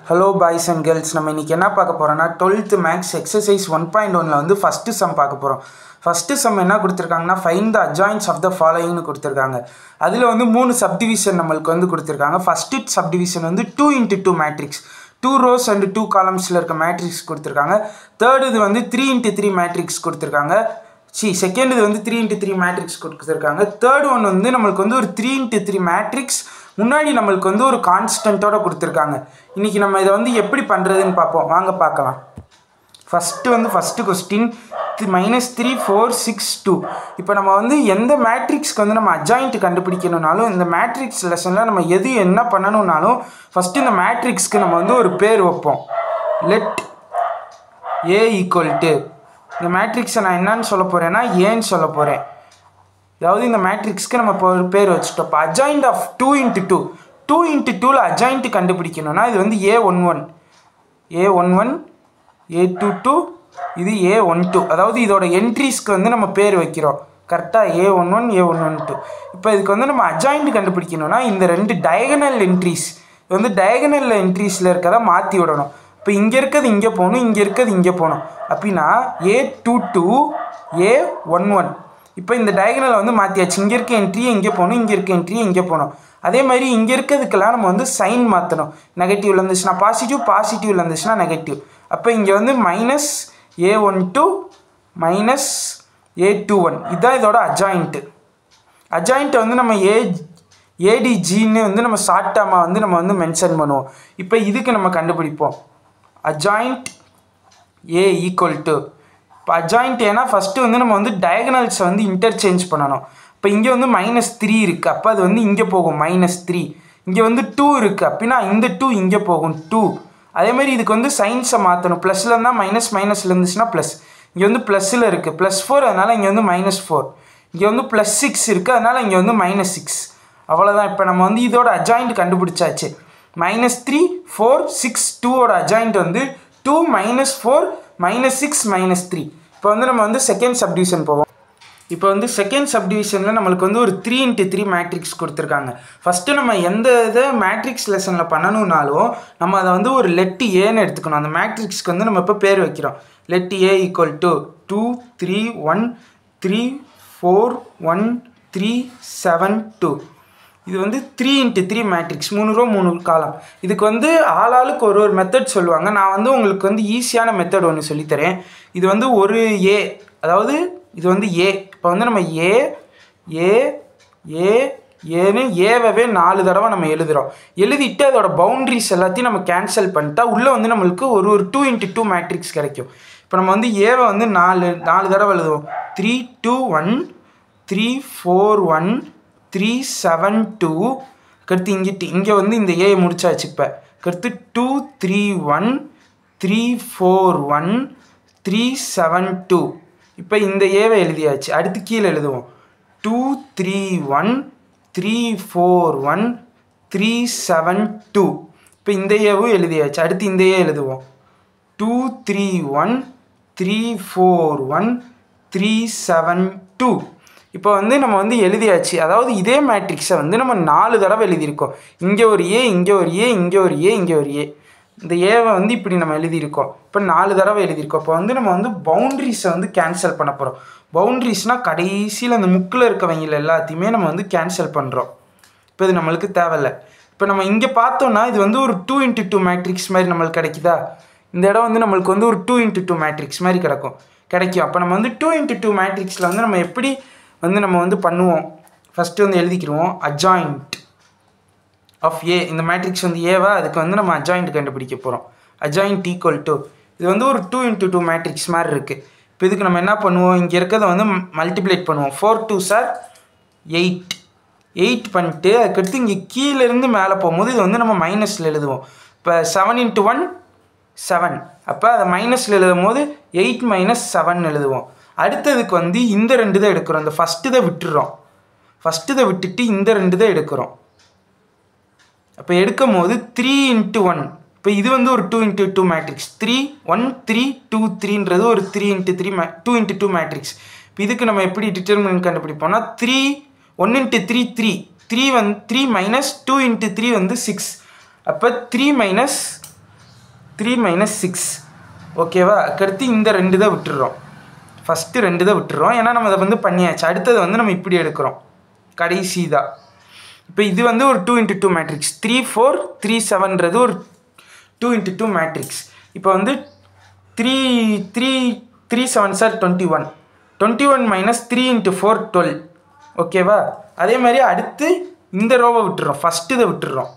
Hello boys and girls, நம்ம இன்னைக்கு என்ன பார்க்க போறோம்னா 12th maths exercise 1.1 ல வந்து first sum பார்க்க போறோம். First sum என்ன கொடுத்திருக்காங்கன்னா find the adjoints of the following னு கொடுத்திருக்காங்க. அதுல வந்து மூணு subdivision நமக்கு வந்து கொடுத்திருக்காங்க. First subdivision வந்து 2 into 2 matrix. 2 rows and 2 columns ல இருக்க matrix கொடுத்திருக்காங்க. Third இது வந்து 3 into 3 matrix கொடுத்திருக்காங்க. Second இது வந்து 3 into 3 matrix கொடுத்திருக்காங்க. Third one வந்து நமக்கு வந்து ஒரு 3 into 3 matrix முன்னாடி நமக்கு வந்து ஒரு கான்ஸ்டன்ட்டோட கொடுத்திருக்காங்க. இன்னைக்கு நம்ம இத வந்து எப்படி பண்றதுன்னு பாப்போம். வாங்க பார்க்கலாம். First question -3 4 6 2. இப்போ நம்ம வந்து எந்த மேட்ரிக்ஸ்க்கு வந்து நம்ம அட்ஜாயின்ட் கண்டுபிடிக்கணும்னாலும் இந்த மேட்ரிக்ஸ் லெசன்ல நம்ம எது என்ன பண்ணனும்னாலும் ஃபர்ஸ்ட் இந்த மேட்ரிக்ஸ்க்கு நம்ம வந்து ஒரு பேர் வைப்போம். let a = இந்த மேட்ரிக்ஸை நான் என்னன்னு சொல்ல போறேன்னா ஏன்னு சொல்ல போறேன். அதாவது இந்த மேட்ரிக்ஸ்க்கு நம்ம ஒரு பேர் வச்சிட்டோம். அப்ப adjoint of 2 into 2 2 into 2 ல adjoint கண்டுபிடிக்கணும்னா இது வந்து a11 a22 இது a12. அதாவது இதோட என்ட்ரிஸ்க்கு வந்து நம்ம பேர் வைக்கிறோம். கரெக்ட்டா a11 a112. இப்போ இதுக்கு வந்து நம்ம adjoint கண்டுபிடிக்கணும்னா இந்த ரெண்டு diagonal entries இது வந்து diagonal entries-ல இருக்கத மாத்தி விடணும். இப்போ இங்க இருக்குது இங்க போணும், இங்க இருக்குது இங்க போணும். அப்படினா a22 a11. இப்போ இந்த டயகனல் வந்து மாத்தியாச்சு. இங்க இருக்க என்ட்ரி இங்க போணும், இங்க இருக்க என்ட்ரி இங்க போணும். அதே மாதிரி இங்க இருக்கிறதுக்கெல்லாம் நம்ம வந்து சைன் மாத்தணும். நெகட்டிவ்ல இருந்துச்சுனா பாசிட்டிவ், பாசிட்டிவ்ல இருந்துச்சுனா நெகட்டிவ். அப்ப இங்க வந்து -a12 -a21. இதான் இதோட அட்ஜாயின்ட். அட்ஜாயின்ட் வந்து நம்ம ADG ன்னு வந்து நம்ம ஷார்ட் டர்மா வந்து நம்ம வந்து மென்ஷன் பண்ணுவோம். இப்போ இதுக்கு நம்ம கண்டுபிடிப்போம். adjoint a = இப்போ adjoint ஏனா ஃபர்ஸ்ட் வந்து நம்ம வந்து டயகனல்ஸ் வந்து இன்டர்சேஞ்ச் பண்ணனும். இப்போ இங்க வந்து -3 இருக்கு. அப்ப அது வந்து இங்க போகும் -3. இங்க வந்து 2 இருக்கு. அப்படினா இந்த 2 இங்க போகும் 2. அதே மாதிரி இதுக்கு வந்து சைன்ஸை மாத்தணும். பிளஸ்ல இருந்தா மைனஸ், மைனஸ்ல இருந்துச்சுனா பிளஸ். இங்க வந்து பிளஸ்ல இருக்கு. +4 அதனால இங்க வந்து -4. இங்க வந்து +6 இருக்கு. அதனால இங்க வந்து -6. அவ்வளவுதான். இப்போ நம்ம வந்து இதோட adjoint கண்டுபிடிச்சாச்சு. -3 4 6 2 ஓட adjoint வந்து 2 -4 -6 -3. இப்போ வந்து நம்ம வந்து செகண்ட் சப்டிவிஷன் போவோம். இப்போ வந்து செகண்ட் சப்டிவிஷன்ல நமக்கு வந்து ஒரு 3 into 3 மேட்ரிக்ஸ் கொடுத்திருக்காங்க. ஃபர்ஸ்ட் நம்ம எந்த மேட்ரிக்ஸ் லெசன்ல பண்ணனும்னாலும் நம்ம அத வந்து ஒரு let a ன்னு எடுத்துக்கணும். அந்த மேட்ரிக்ஸ்க்கு வந்து நம்ம இப்ப பேர் வைக்கிறோம். let a = 2 3 1 3 4 1 3 7 2. இது வந்து 3 into 3 மேட்ரிக்ஸ். 3 ரோ 3 காலம். இதுக்கு வந்து ஆளாளுக்கு ஒரு மெத்தட் சொல்லுவாங்க. நான் வந்து உங்களுக்கு வந்து ஈஸியான மெத்தட் ஒன்னு சொல்லி தரேன். இது வந்து ஒரு a, அதாவது இது வந்து a. இப்போ வந்து நம்ம a ன்னு ஏவவே 4 தடவை நம்ம எழுதுறோம். எழுதிட்டு அதோட பவுண்டரிஸ் எல்லாத்தையும் நம்ம கேன்சல் பண்ணிட்டா உள்ள வந்து நமக்கு ஒரு 2 into 2 மேட்ரிக்ஸ் கிடைக்கும். இப்போ நம்ம வந்து a வை வந்து 4 தடவை எழுதுவோம். 3 2 1 3 4 1 3 7 2. அடுத்து இங்க வந்து இந்த a முடிச்சாச்சு. இப்ப அடுத்து 2 3 1 3 4 1 3 7 2. இப்போ இந்த a வை எழுதியாச்சு. அடுத்து கீழ எழுதுவோம். 2 3 1 3 4 1 3 7 2. இப்போ இந்த a வை எழுதியாச்சு. அடுத்து இந்த a எழுதுவோம். 2 3 1 3 4 1 3 7 2. இப்போ வந்து நம்ம வந்து எழுதியாச்சு. அதாவது இதே மேட்ரிக்ஸை வந்து நம்ம 4 தடவை எழுதியிருக்கோம். இங்க ஒரு a, இங்க ஒரு a, இங்க ஒரு a, இங்க ஒரு a. இந்த a வை வந்து இப்படி நம்ம எழுதியிருக்கோம். இப்போ 4 தடவை எழுதியிருக்கோம். இப்போ வந்து நம்ம வந்து பவுண்டரிஸை வந்து கேன்சல் பண்ண போறோம். பவுண்டரிஸ்னா கடைசியில் அந்த முக்கில் இருக்கவங்க எல்லாத்தையுமே நம்ம வந்து கேன்சல் பண்றோம். இப்போ இது நம்மளுக்கு தேவையில்லை. இப்போ நம்ம இங்க பார்த்தோம்னா இது வந்து ஒரு 2 into 2 மேட்ரிக்ஸ் மாதிரி நம்மளுக்கு கிடைக்குதா? இந்த இடம் வந்து நம்மளுக்கு வந்து ஒரு 2 into 2 மேட்ரிக்ஸ் மாதிரி கிடைக்கும். அப்போ நம்ம வந்து 2 into 2 மேட்ரிக்ஸ்ல வந்து நம்ம எப்படி வந்து நம்ம வந்து பண்ணுவோம். ஃபர்ஸ்ட் வந்து எழுதிக்கிறோம். adjoint of a. இந்த மேட்ரிக்ஸ் வந்து a வா, அதுக்கு வந்து நம்ம adjoint கண்டுபிடிக்க போறோம். adjoint = இது வந்து ஒரு 2 into 2 மேட்ரிக்ஸ் மாதிரி இருக்கு. இப்போ இதுக்கு நம்ம என்ன பண்ணுவோம்? இங்க இருக்கத வந்து மல்டிப்ளேட் பண்ணுவோம். 4 2s are 8. 8 பண்ணிட்டு அதுக்கு அடுத்து இங்க கீழ இருந்து மேலே போகும்போது இது வந்து நம்ம மைனஸ்ல எழுதுவோம். இப்போ 7 into 1 7. அப்ப அத மைனஸ்ல எழுதும்போது 8 - 7 எழுதுவோம். அடுத்ததுக்கு வந்து இந்த ரெண்டு தான் எடுக்கிறோம். இந்த ஃபர்ஸ்ட் இத விட்டுறோம். ஃபர்ஸ்ட் இத விட்டுட்டு இந்த ரெண்டு தான் எடுக்கிறோம். அப்ப எடுக்கும்போது 3 into 1. இப்போ இது வந்து ஒரு 2 into 2 மேட்ரிக்ஸ். 3 1 3 2 3ன்றது ஒரு 3 into 3 2 into 2 மேட்ரிக்ஸ். இப்போ இதுக்கு நம்ம எப்படி டிட்டர்மினன்ட் கண்டுபிடிப்போம்னா 3 1 into 3 3 3 2 into 3 வந்து 6. அப்ப 3 - 3 மைனஸ் 6 ஓகேவா. அடுத்து இந்த 2 தான் விட்டுடுறோம். ஃபஸ்ட்டு 2 தான் விட்டுறோம், ஏன்னா நம்ம அதை வந்து பண்ணியாச்சு. அடுத்தது வந்து நம்ம இப்படி எடுக்கிறோம், கடைசி தான். இப்போ இது வந்து ஒரு 2 into 2 மேட்ரிக்ஸ். 3 4 3 7ன்றது ஒரு 2 into 2 மேட்ரிக்ஸ். இப்போ வந்து 3 7s are 21. 21 மைனஸ் 3 into 4 12 ஓகேவா. அதே மாதிரி அடுத்து இந்த ரோவை விட்டுறோம், ஃபஸ்ட்டு இதை விட்டுடுறோம்.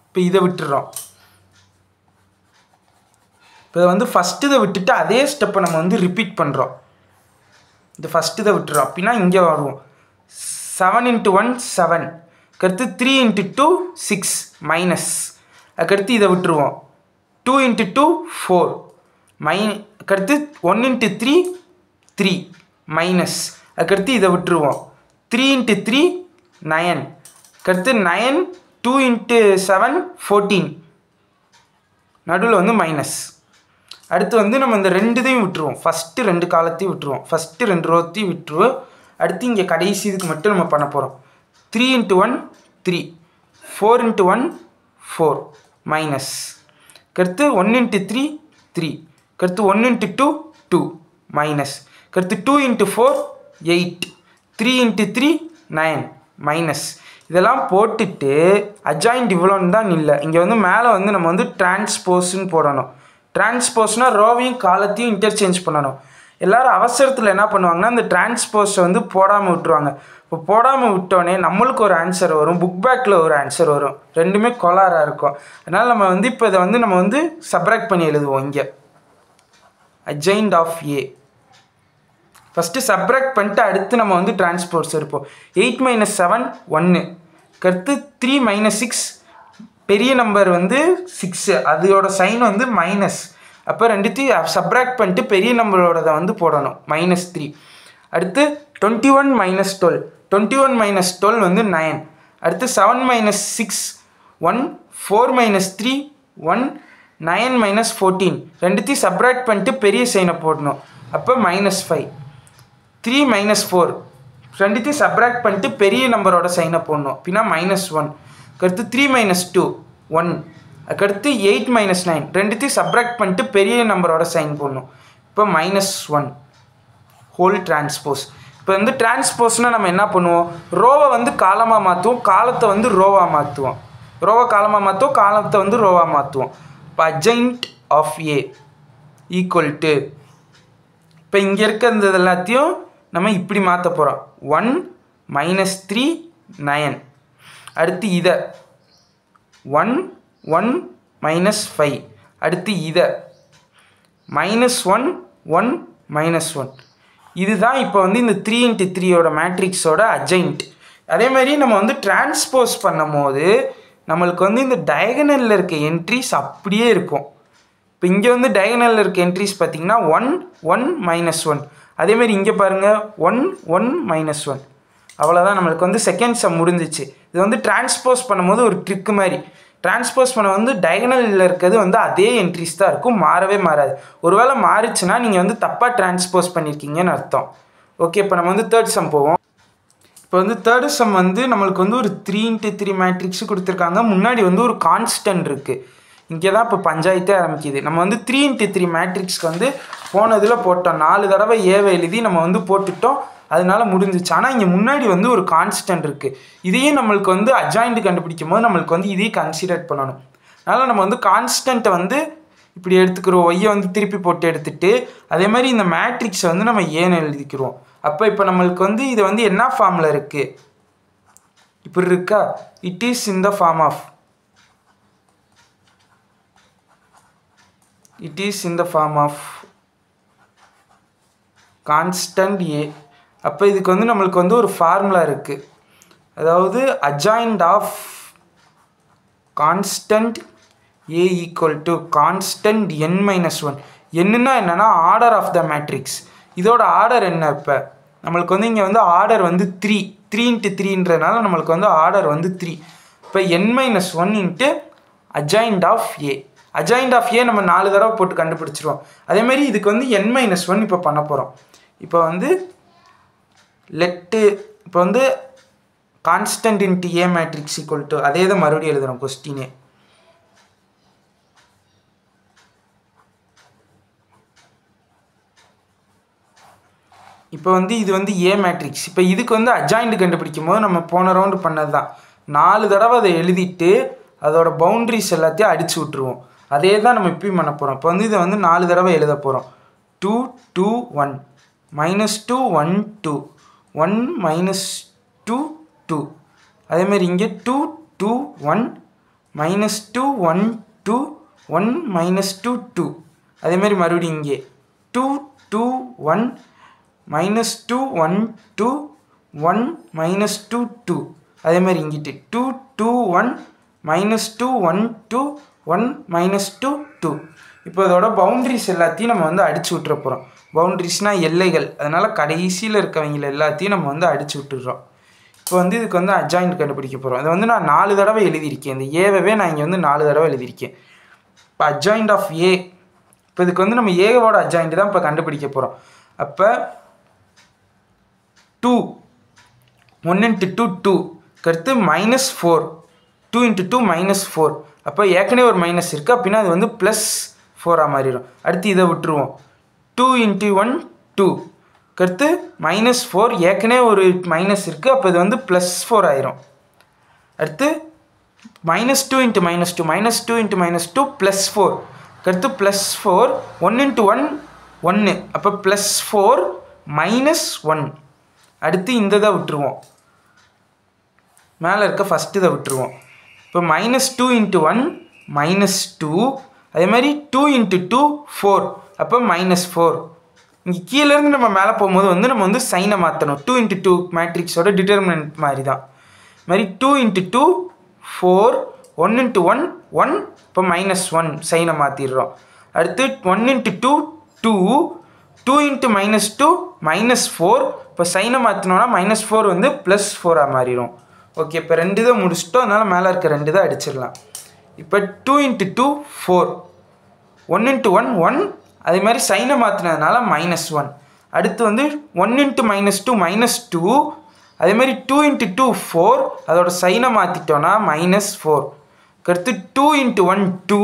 இப்போ இதை விட்டுடுறோம். இப்போ இதை வந்து ஃபஸ்ட்டு இதை விட்டுட்டு அதே ஸ்டெப்பை நம்ம வந்து ரிப்பீட் பண்ணுறோம். இந்த ஃபஸ்ட்டு இதை விட்டுறோம் அப்படின்னா இங்கே வருவோம். 7 into 1 7, அடுத்து 3 into 2 6 மைனஸ், அதுக்கடுத்து இதை விட்டுருவோம். 2 into 2 4 அதுக்கடுத்து 1 into 3 3 மைனஸ், அதுக்கடுத்து இதை விட்டுருவோம். 3 into 3 9, அடுத்து 9 2 into 7 14, நடுவில் வந்து மைனஸ். அடுத்து வந்து நம்ம இந்த 2 விட்டுருவோம், ஃபஸ்ட்டு 2 காலத்தையும் விட்டுருவோம், ஃபஸ்ட்டு 2 ரோத்தையும் விட்டுருவோம். அடுத்து இங்கே கடைசி இதுக்கு மட்டும் நம்ம பண்ண போகிறோம். 3 into 1 3, 4 into 1 4 மைனஸ், அடுத்து 1 into 3 3, அடுத்து 1 into 2 2 மைனஸ், அடுத்து 2 into 4 8, 3 into 3 9 மைனஸ். இதெல்லாம் போட்டுட்டு அட்ஜாயிண்ட் இவ்வளோன்னு தான் இல்லை. இங்கே வந்து மேலே வந்து நம்ம வந்து டிரான்ஸ்போஸ்ன்னு போடணும். டிரான்ஸ்போஸ்னால் ரோவையும் காலத்தையும் இன்டர்சேஞ்ச் பண்ணணும். எல்லோரும் அவசரத்தில் என்ன பண்ணுவாங்கன்னா இந்த டிரான்ஸ்போஸை வந்து போடாமல் விட்டுருவாங்க. இப்போ போடாமல் விட்டோடனே நம்மளுக்கு ஒரு ஆன்சர் வரும், புக் பேக்கில் ஒரு ஆன்சர் வரும், ரெண்டுமே கொலாராக இருக்கும். அதனால் நம்ம வந்து இப்போ இதை வந்து நம்ம வந்து சப்ராக்ட் பண்ணி எழுதுவோம். இங்கே adjoint of A first subtract பண்ணிட்டு அடுத்து நம்ம வந்து டிரான்ஸ்போஸ் இருப்போம். 8 மைனஸ் 7 1, அடுத்து 3 மைனஸ் 6 பெரிய நம்பர் வந்து 6, அதோட சைன் வந்து மைனஸ். அப்போ ரெண்டுத்தையும் சப்ராக்ட் பண்ணிட்டு பெரிய நம்பரோடதை வந்து போடணும், -3. அடுத்து 21 மைனஸ் 12, 21 மைனஸ் 12 வந்து 9. அடுத்து 7 மைனஸ் 6 1, 4 மைனஸ் 3 1, 9 மைனஸ் 14, ரெண்டுத்தையும் சப்ராக்ட் பண்ணிட்டு பெரிய சைனை போடணும். அப்போ -5. 3 மைனஸ் 4, ரெண்டுத்தையும் சப்ராக்ட் பண்ணிட்டு பெரிய நம்பரோட சைனை போடணும், அப்படின்னா -1. அடுத்து 3 மைனஸ் 2 1, அதுக்கடுத்து 8 மைனஸ் 9, ரெண்டுத்தையும் சப்ராக்ட் பண்ணிட்டு பெரிய நம்பரோட சைன் போடணும். இப்போ -1 ஹோல் டிரான்ஸ்போஸ். இப்போ வந்து டிரான்ஸ்போஸ்னால் நம்ம என்ன பண்ணுவோம், ரோவை வந்து காலமாக மாற்றுவோம், காலத்தை வந்து ரோவாக மாற்றுவோம், ரோவை காலமாக மாற்றுவோம், காலத்தை வந்து ரோவாக மாற்றுவோம். இப்போ adjoint of A equal to, இப்போ இங்கே இருக்கிறது எல்லாத்தையும் நம்ம இப்படி மாற்ற போகிறோம். 1 மைனஸ் 3 9, அடுத்து இதை 1 1 மைனஸ் 5, அடுத்து இதை -1 1 -1. இதுதான் இப்போ வந்து இந்த 3 into 3யோட மேட்ரிக்ஸோட அட்ஜாயிண்ட். அதேமாதிரி நம்ம வந்து டிரான்ஸ்போஸ் பண்ணும் போது நம்மளுக்கு வந்து இந்த டயகனலில் இருக்க என்ட்ரிஸ் அப்படியே இருக்கும். இப்போ இங்கே வந்து டயகனலில் இருக்க என்ட்ரிஸ் பார்த்திங்கன்னா 1 1 -1, அதேமாதிரி இங்கே பாருங்கள் 1 1 -1. அவ்வளோதான், நம்மளுக்கு வந்து செகண்ட் சம் முடிஞ்சிச்சு. இது வந்து டிரான்ஸ்போஸ் பண்ணும்போது ஒரு ட்ரிக்கு மாதிரி. டிரான்ஸ்போஸ் பண்ண வந்து டயகனலில் இருக்கிறது வந்து அதே என்ட்ரிஸ் தான் இருக்கும், மாறவே மாறாது. ஒருவேளை மாறிச்சுன்னா நீங்கள் வந்து தப்பாக டிரான்ஸ்போஸ் பண்ணியிருக்கீங்கன்னு அர்த்தம். ஓகே, இப்போ நம்ம வந்து தேர்ட் சம் போவோம். இப்போ வந்து தேர்டு சம் வந்து நம்மளுக்கு வந்து ஒரு 3 into 3 மேட்ரிக்ஸ் கொடுத்துருக்காங்க. முன்னாடி வந்து ஒரு கான்ஸ்டன்ட் இருக்குது. இங்கே தான் இப்போ பஞ்சாயத்தே ஆரம்பிக்குது. நம்ம வந்து 3 into 3 மேட்ரிக்ஸ்க்கு வந்து போனதில் போட்டோம், 4 தடவை ஏவை எழுதி நம்ம வந்து போட்டுட்டோம், அதனால முடிஞ்சிச்சு. ஆனால் இங்கே முன்னாடி வந்து ஒரு கான்ஸ்டன்ட் இருக்குது. இதையும் நம்மளுக்கு வந்து அட்ஜாயிண்ட் கண்டுபிடிக்கும் போது நம்மளுக்கு வந்து இதையும் கன்சிடர் பண்ணணும். அதனால் நம்ம வந்து கான்ஸ்டன்ட்டை வந்து இப்படி எடுத்துக்கிறோம், ஒய்யை வந்து திருப்பி போட்டு எடுத்துகிட்டு அதே மாதிரி இந்த மேட்ரிக்ஸை வந்து நம்ம ஏன்னு எழுதிக்கிறோம். அப்போ இப்போ நம்மளுக்கு வந்து இது வந்து என்ன ஃபார்மில் இருக்குது, இப்படி இருக்கா, it is in the form of, it is in the form of constant a. அப்போ இதுக்கு வந்து நம்மளுக்கு வந்து ஒரு ஃபார்முலா இருக்குது. அதாவது adjoint of constant a equal to constant n minus 1. என்னன்னா என்னன்னா ஆர்டர் ஆஃப் த மேட்ரிக்ஸ். இதோட ஆர்டர் என்ன, இப்போ நம்மளுக்கு வந்து இங்கே வந்து ஆர்டர் வந்து 3 into 3ன்றதுனால நம்மளுக்கு வந்து ஆர்டர் வந்து 3. இப்போ n minus 1 into adjoint of a. Adjoint of A நம்ம 4 தடவை போட்டு கண்டுபிடிச்சிருவோம். அதேமாதிரி இதுக்கு வந்து n minus 1 இப்போ பண்ண போகிறோம். இப்போ வந்து இப்போ வந்து constant into A matrix equal to, அதே தான் மறுபடியும் எழுதுகிறோம் கொஸ்டினே. இப்போ வந்து இது வந்து ஏ மேட்ரிக்ஸ். இப்போ இதுக்கு வந்து அட்ஜாயிண்ட் கண்டுபிடிக்கும் போது நம்ம போன ரவுண்டு பண்ணது தான். 4 தடவை அதை எழுதிட்டு அதோட பவுண்ட்ரிஸ் எல்லாத்தையும் அடித்து விட்ருவோம். அதே தான் நம்ம இப்பயும் பண்ண போகிறோம். இப்போ வந்து இதை வந்து 4 தடவை எழுத போகிறோம். 2 2 1 -2 1 2 1 -2 2. அதேமாதிரி இங்கே 2 2 1 -2 1 2 1 -2 2. அதேமாதிரி மறுபடியும் இங்கே 2 2 1 -2 1 2 1 -2 2. அதேமாதிரி இங்கிட்டு 2 2 1 -2 1 2 1 -2 2. இப்போ இதோட பவுண்ட்ரிஸ் எல்லாத்தையும் நம்ம வந்து அடித்து விட்டுற போகிறோம். பவுண்ட்ரிஸ்னால் எல்லைகள், அதனால் கடைசியில் இருக்கவங்களை எல்லாத்தையும் நம்ம வந்து அடித்து விட்டுடுறோம். இப்போ வந்து இதுக்கு வந்து அட்ஜாயிண்ட் கண்டுபிடிக்க போகிறோம். அதை வந்து நான் 4 தடவை எழுதியிருக்கேன். இந்த ஏவே நான் இங்கே வந்து 4 தடவை எழுதியிருக்கேன். இப்போ அட்ஜாயிண்ட் ஆஃப் ஏ, இப்போ இதுக்கு வந்து நம்ம ஏவோட அட்ஜாயிண்ட் தான் இப்போ கண்டுபிடிக்க போகிறோம். அப்போ 2 1 × 2 2 அடுத்து -4 2 × 2 -4. அப்போ ஏற்கனவே ஒரு மைனஸ் இருக்குது அப்படின்னா அது வந்து +4 மாறிடும். அடுத்து இதை விட்டுருவோம். 2 × 1 2 அடுத்து -4 ஏற்கனவே ஒரு மைனஸ் இருக்குது, அப்போ இது வந்து +4 ஆயிரும். அடுத்து -2 × -2 -2 × -2 +4 அடுத்து +4 1 × 1 1, அப்போ +4 -1. அடுத்து இந்த இதை விட்டுருவோம், மேலே இருக்க ஃபஸ்ட்டு இதை விட்டுருவோம். இப்போ -2 × 1 -2. அதே மாதிரி 2 × 2 4, அப்போ -4. இங்கே கீழேருந்து நம்ம மேலே போகும்போது வந்து நம்ம வந்து சைனை மாற்றணும். 2 × 2 மேட்ரிக்ஸோட டிட்டர்மினன்ட் மாதிரி தான். இது மாதிரி 2 × 2 4 1 × 1 1, இப்போ -1 சைனை மாற்றிடுறோம். அடுத்து 1 × 2 2 2 × -2 -4, இப்போ சைனை மாற்றினோன்னா -4 வந்து +4 மாறிடும். ஓகே, இப்போ 2 இதை முடிச்சிட்டோம், அதனால் மேலே இருக்க 2 இதை அடிச்சிடலாம். இப்போ 2 × 2 4 1 × 1 1, அதே மாதிரி சைனை மாற்றினதுனால -1. அடுத்து வந்து 1 × -2 -2, அதே மாதிரி 2 × 2 4, அதோட சைனை மாற்றிட்டோன்னா -4. அடுத்து 2 × 1 2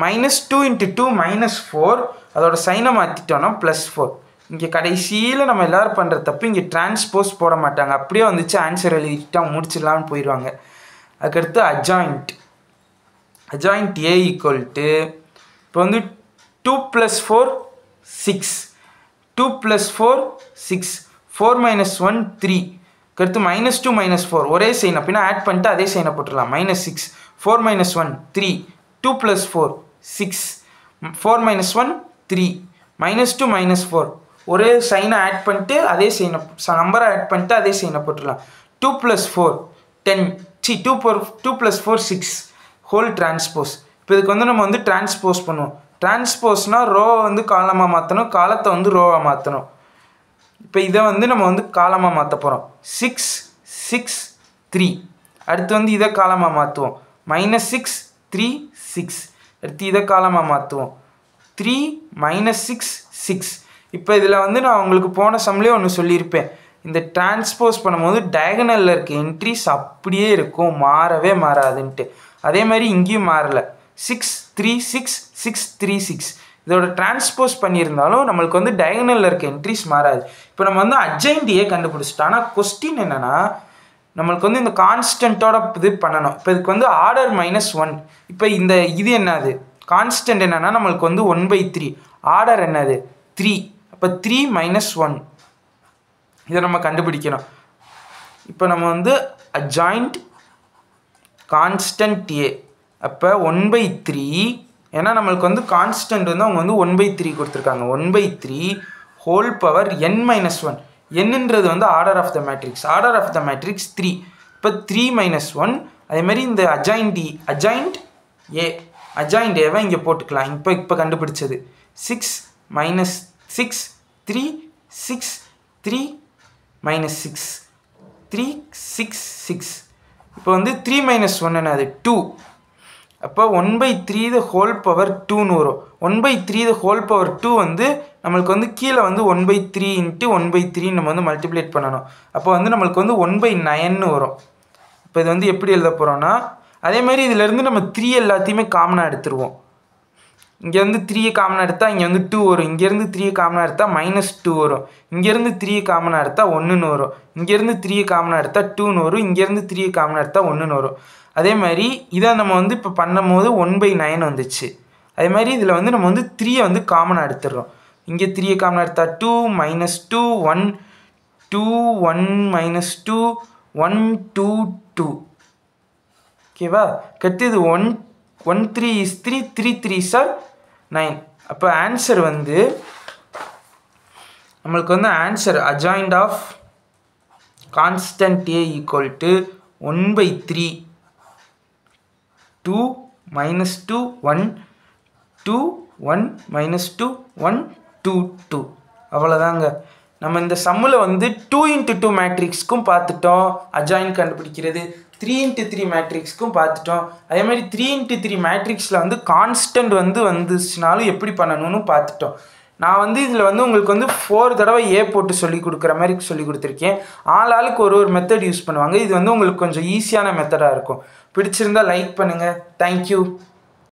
-2 × 2 -4, அதோட சைனை மாற்றிட்டோன்னா +4. இங்கே கடைசியில் நம்ம எல்லோரும் பண்ணுற தப்பு, இங்கே டிரான்ஸ்போஸ் போட மாட்டாங்க, அப்படியே வந்துச்சு ஆன்சர் எழுதிட்டா முடிச்சிடலான்னு போயிடுவாங்க. அதுக்கடுத்து அட்ஜாயிண்ட் ஏ ஈக்குவல் டு, இப்போ வந்து 2 + 4 6 2 + 4 6 4 - 1 3. அடுத்து -2 -4 ஒரே சைன், அப்படின்னா ஆட் பண்ணிட்டு அதே சைனை போட்டுடலாம். -6 4 - 1 3 2 + 4 6 4 - 1 3 -2 -4 ஒரே சைனை ஆட் பண்ணிட்டு அதே சைனை நம்பரை ஆட் பண்ணிட்டு அதே சைனை போட்டுடலாம். 2 + 4 10 2 + 4 6 ஹோல் டிரான்ஸ்போஸ். இப்போ இதுக்கு வந்து நம்ம வந்து டிரான்ஸ்போஸ் பண்ணுவோம். டிரான்ஸ்போஸ்னால் ரோவை வந்து காலமாக மாற்றணும், காலத்தை வந்து ரோவாக மாற்றணும். இப்போ இதை வந்து நம்ம வந்து காலமாக மாற்ற போகிறோம். 6 6 3. அடுத்து வந்து இதை காலமாக மாற்றுவோம். -6 3 6. அடுத்து இதை காலமாக மாற்றுவோம். 3 -6 6. இப்போ இதில் வந்து நான் உங்களுக்கு போன சம்லேயே ஒன்று சொல்லியிருப்பேன், இந்த டிரான்ஸ்போஸ் பண்ணும்போது டயகனலில் இருக்க என்ட்ரிஸ் அப்படியே இருக்கும், மாறவே மாறாதுன்ட்டு. அதே மாதிரி இங்கேயும் மாறலை. 6 3 6 6 3 6. இதோட டிரான்ஸ்போஸ் பண்ணியிருந்தாலும் நம்மளுக்கு வந்து டயகனலில் இருக்க என்ட்ரிஸ் மாறாது. இப்போ நம்ம வந்து அட்ஜாயிண்ட் ஏ கண்டுபிடிச்சிட்டோம். ஆனால் கொஸ்டின் என்னென்னா, நம்மளுக்கு வந்து இந்த கான்ஸ்டன்ட்டோட இது பண்ணணும். இப்போ இதுக்கு வந்து ஆர்டர் -1. இப்போ இந்த இது என்னது கான்ஸ்டன்ட் என்னென்னா நம்மளுக்கு வந்து 1/3. ஆர்டர் என்னது 3. அப்போ 3 - 1 இதை நம்ம கண்டுபிடிக்கணும். இப்போ நம்ம வந்து அட்ஜாயிண்ட் கான்ஸ்டன்ட் ஏ, அப்போ 1/3, ஏன்னா நம்மளுக்கு வந்து கான்ஸ்டன்ட் வந்து அவங்க வந்து 1/3 கொடுத்துருக்காங்க. 1/3 ஹோல் பவர் n - 1. என்னன்றது வந்து order of the matrix. Order of the matrix 3. இப்போ 3 - 1. அதேமாதிரி இந்த அட்ஜாயிண்ட் ஏவை இங்கே போட்டுக்கலாம். இப்போ கண்டுபிடிச்சது 6 - 6 3 6 3 -6 3 6 6. இப்போ வந்து 3 - 1 என்னது 2. அப்போ 1/3 ஹோல் பவர் 2ன்னு வரும். 1/3 ஹோல் பவர் 2 வந்து நம்மளுக்கு வந்து கீழே வந்து 1/3 × 1/3 நம்ம வந்து மல்டிப்ளேட் பண்ணணும். அப்போ வந்து நம்மளுக்கு வந்து 1/9ன்னு வரும். இப்போ இது வந்து எப்படி எழுத போகிறோன்னா, அதேமாதிரி இதிலேருந்து நம்ம 3 எல்லாத்தையுமே காமனாக எடுத்துருவோம். இங்கே வந்து 3 காமனாக எடுத்தால் இங்கே வந்து 2 வரும். இங்கேருந்து 3 காமனாக எடுத்தால் -2 வரும். இங்கேருந்து 3 காமனாக எடுத்தால் 1ன்னு வரும். இங்கேருந்து 3 காமனாக எடுத்தால் 2ன்னு வரும். இங்கேருந்து 3 காமனாக எடுத்தால் 1ன்னு வரும். அதே மாதிரி இதை நம்ம வந்து இப்போ பண்ணும் போது 1/9 வந்துச்சு. அதே மாதிரி இதில் வந்து நம்ம வந்து 3 வந்து காமனாக எடுத்துடுறோம். இங்கே 3 காமனாக எடுத்தால் 2 -2 1 2 1 -2 1 2 2. ஓகேவா? கட்டு இது 1 1 3 is 3 3 3s are 9. அப்போ ஆன்சர் வந்து நம்மளுக்கு வந்து answer adjoint of constant a equal to 1/3 2 -2 1 2 1 -2 1 2 2. அவ்வளோதாங்க. நம்ம இந்த சம்மில் வந்து 2 into 2 மேட்ரிக்ஸ்க்கும் பார்த்துட்டோம் அஜாயின் கண்டுபிடிக்கிறது. 3 into 3 மேட்ரிக்ஸ்க்கும் பார்த்துட்டோம். அதே மாதிரி 3 into 3 மேட்ரிக்ஸில் வந்து கான்ஸ்டன்ட் வந்து வந்துச்சுனாலும் எப்படி பண்ணணும்னு பார்த்துட்டோம். நான் வந்து இதில் வந்து உங்களுக்கு வந்து 4 தடவை ஏ போட்டு சொல்லி கொடுக்குற மாதிரி சொல்லி கொடுத்துருக்கேன். ஆளுக்கு ஒரு மெத்தட் யூஸ் பண்ணுவாங்க. இது வந்து உங்களுக்கு கொஞ்சம் ஈஸியான மெத்தடாக இருக்கும். பிடிச்சிருந்தால் லைக் பண்ணுங்கள். தேங்க்யூ.